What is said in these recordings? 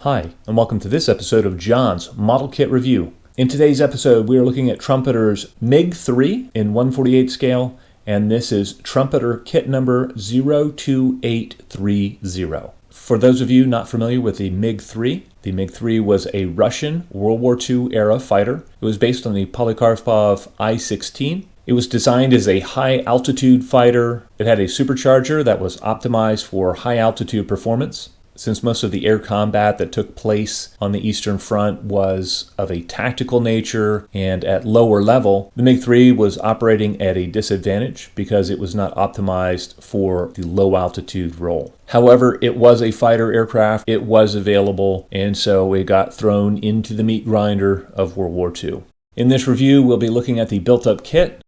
Hi, and welcome to this episode of John's Model Kit Review. In today's episode, we are looking at Trumpeter's MiG-3 in 1/48 scale, and this is Trumpeter kit number 02830. For those of you not familiar with the MiG-3 was a Russian World War II era fighter. It was based on the Polikarpov I-16. It was designed as a high-altitude fighter. It had a supercharger that was optimized for high-altitude performance. Since most of the air combat that took place on the Eastern Front was of a tactical nature and at lower level, the MiG-3 was operating at a disadvantage because it was not optimized for the low altitude role. However, it was a fighter aircraft, it was available, and so it got thrown into the meat grinder of World War II. In this review, we'll be looking at the built-up kit.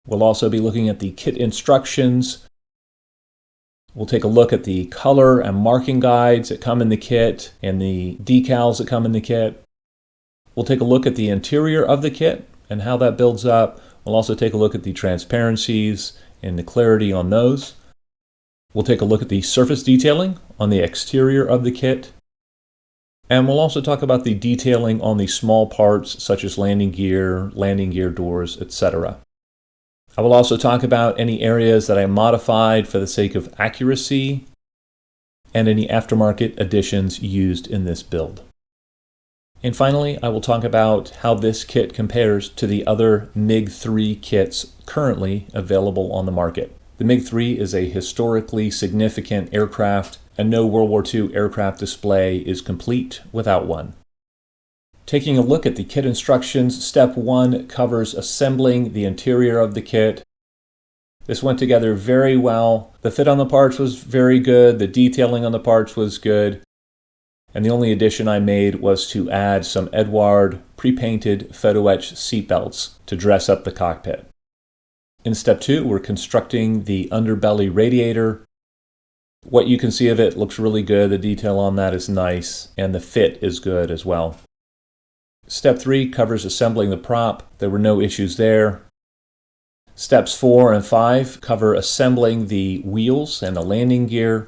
We'll also be looking at the kit instructions. We'll take a look at the color and marking guides that come in the kit and the decals that come in the kit. We'll take a look at the interior of the kit and how that builds up. We'll also take a look at the transparencies and the clarity on those. We'll take a look at the surface detailing on the exterior of the kit. And we'll also talk about the detailing on the small parts such as landing gear doors, etc. I will also talk about any areas that I modified for the sake of accuracy and any aftermarket additions used in this build. And finally, I will talk about how this kit compares to the other MiG-3 kits currently available on the market. The MiG-3 is a historically significant aircraft, and no World War II aircraft display is complete without one. Taking a look at the kit instructions, step 1 covers assembling the interior of the kit. This went together very well. The fit on the parts was very good. The detailing on the parts was good. And the only addition I made was to add some Eduard pre-painted photo etch seatbelts to dress up the cockpit. In step 2, we're constructing the underbelly radiator. What you can see of it looks really good. The detail on that is nice, and the fit is good as well. Step 3 covers assembling the prop. There were no issues there. Steps 4 and 5 cover assembling the wheels and the landing gear.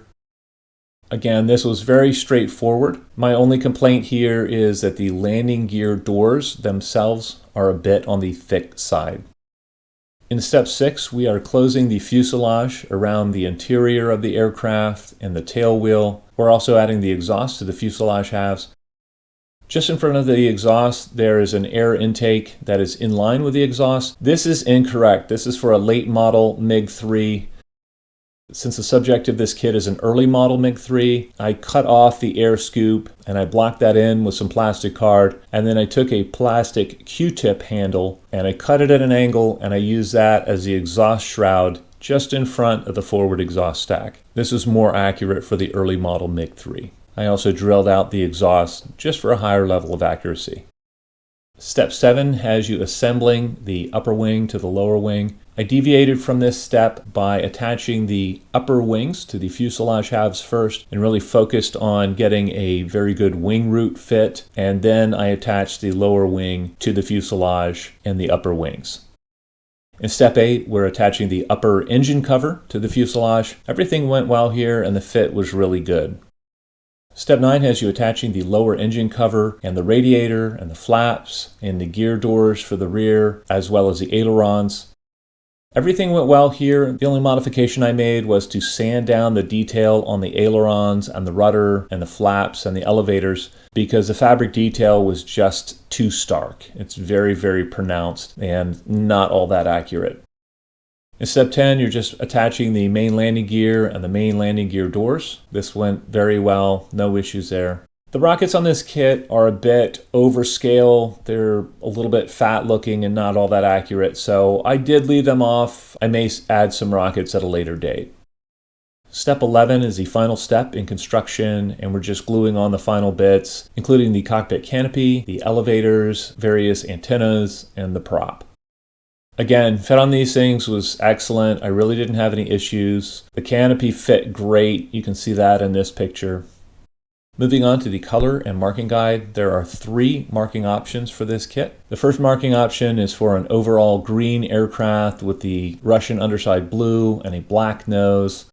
Again, this was very straightforward. My only complaint here is that the landing gear doors themselves are a bit on the thick side. In step 6, we are closing the fuselage around the interior of the aircraft and the tail wheel. We're also adding the exhaust to the fuselage halves. Just in front of the exhaust, there is an air intake that is in line with the exhaust. This is incorrect. This is for a late model MiG-3. Since the subject of this kit is an early model MiG-3, I cut off the air scoop and I blocked that in with some plastic card. And then I took a plastic Q-tip handle and I cut it at an angle and I used that as the exhaust shroud just in front of the forward exhaust stack. This is more accurate for the early model MiG-3. I also drilled out the exhaust just for a higher level of accuracy. Step 7 has you assembling the upper wing to the lower wing. I deviated from this step by attaching the upper wings to the fuselage halves first and really focused on getting a very good wing root fit, and then I attached the lower wing to the fuselage and the upper wings. In step 8, we're attaching the upper engine cover to the fuselage. Everything went well here and the fit was really good. Step 9 has you attaching the lower engine cover and the radiator and the flaps and the gear doors for the rear, as well as the ailerons. Everything went well here. The only modification I made was to sand down the detail on the ailerons and the rudder and the flaps and the elevators because the fabric detail was just too stark. It's very, very pronounced and not all that accurate. In step 10, you're just attaching the main landing gear and the main landing gear doors. This went very well, no issues there. The rockets on this kit are a bit overscale. They're a little bit fat looking and not all that accurate, so I did leave them off. I may add some rockets at a later date. Step 11 is the final step in construction, and we're just gluing on the final bits, including the cockpit canopy, the elevators, various antennas, and the prop. Again, fit on these things was excellent. I really didn't have any issues. The canopy fit great. You can see that in this picture. Moving on to the color and marking guide, there are 3 marking options for this kit. The first marking option is for an overall green aircraft with the Russian underside blue and a black nose.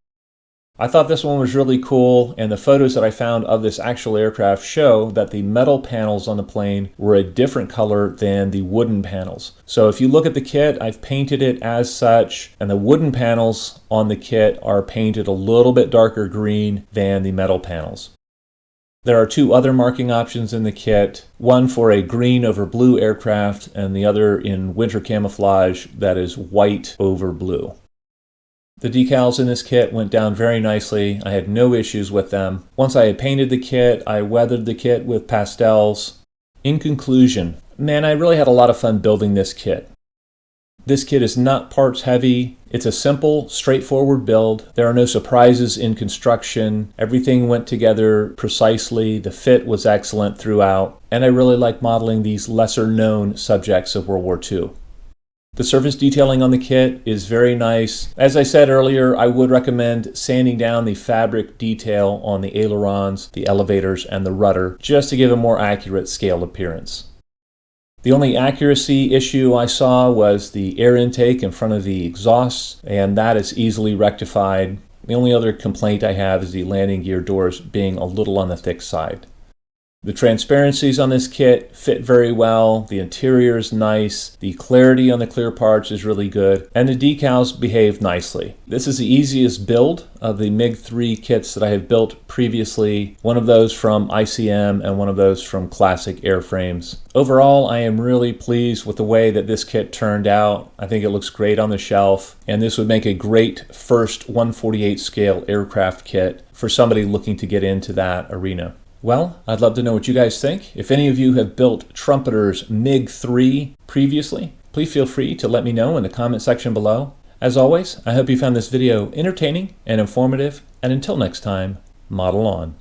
I thought this one was really cool, and the photos that I found of this actual aircraft show that the metal panels on the plane were a different color than the wooden panels. So if you look at the kit, I've painted it as such, and the wooden panels on the kit are painted a little bit darker green than the metal panels. There are two other marking options in the kit, one for a green over blue aircraft and the other in winter camouflage that is white over blue. The decals in this kit went down very nicely. I had no issues with them. Once I had painted the kit, I weathered the kit with pastels. In conclusion, man, I really had a lot of fun building this kit. This kit is not parts heavy. It's a simple, straightforward build. There are no surprises in construction. Everything went together precisely. The fit was excellent throughout. And I really like modeling these lesser known subjects of World War II. The surface detailing on the kit is very nice. As I said earlier, I would recommend sanding down the fabric detail on the ailerons, the elevators, and the rudder, just to give a more accurate scaled appearance. The only accuracy issue I saw was the air intake in front of the exhausts, and that is easily rectified. The only other complaint I have is the landing gear doors being a little on the thick side. The transparencies on this kit fit very well, the interior is nice, the clarity on the clear parts is really good, and the decals behave nicely. This is the easiest build of the MiG-3 kits that I have built previously, one of those from ICM and one of those from classic airframes. Overall, I am really pleased with the way that this kit turned out. I think it looks great on the shelf, and this would make a great first 1/48 scale aircraft kit for somebody looking to get into that arena. Well, I'd love to know what you guys think. If any of you have built Trumpeter's MiG-3 previously, please feel free to let me know in the comment section below. As always, I hope you found this video entertaining and informative, and until next time, model on.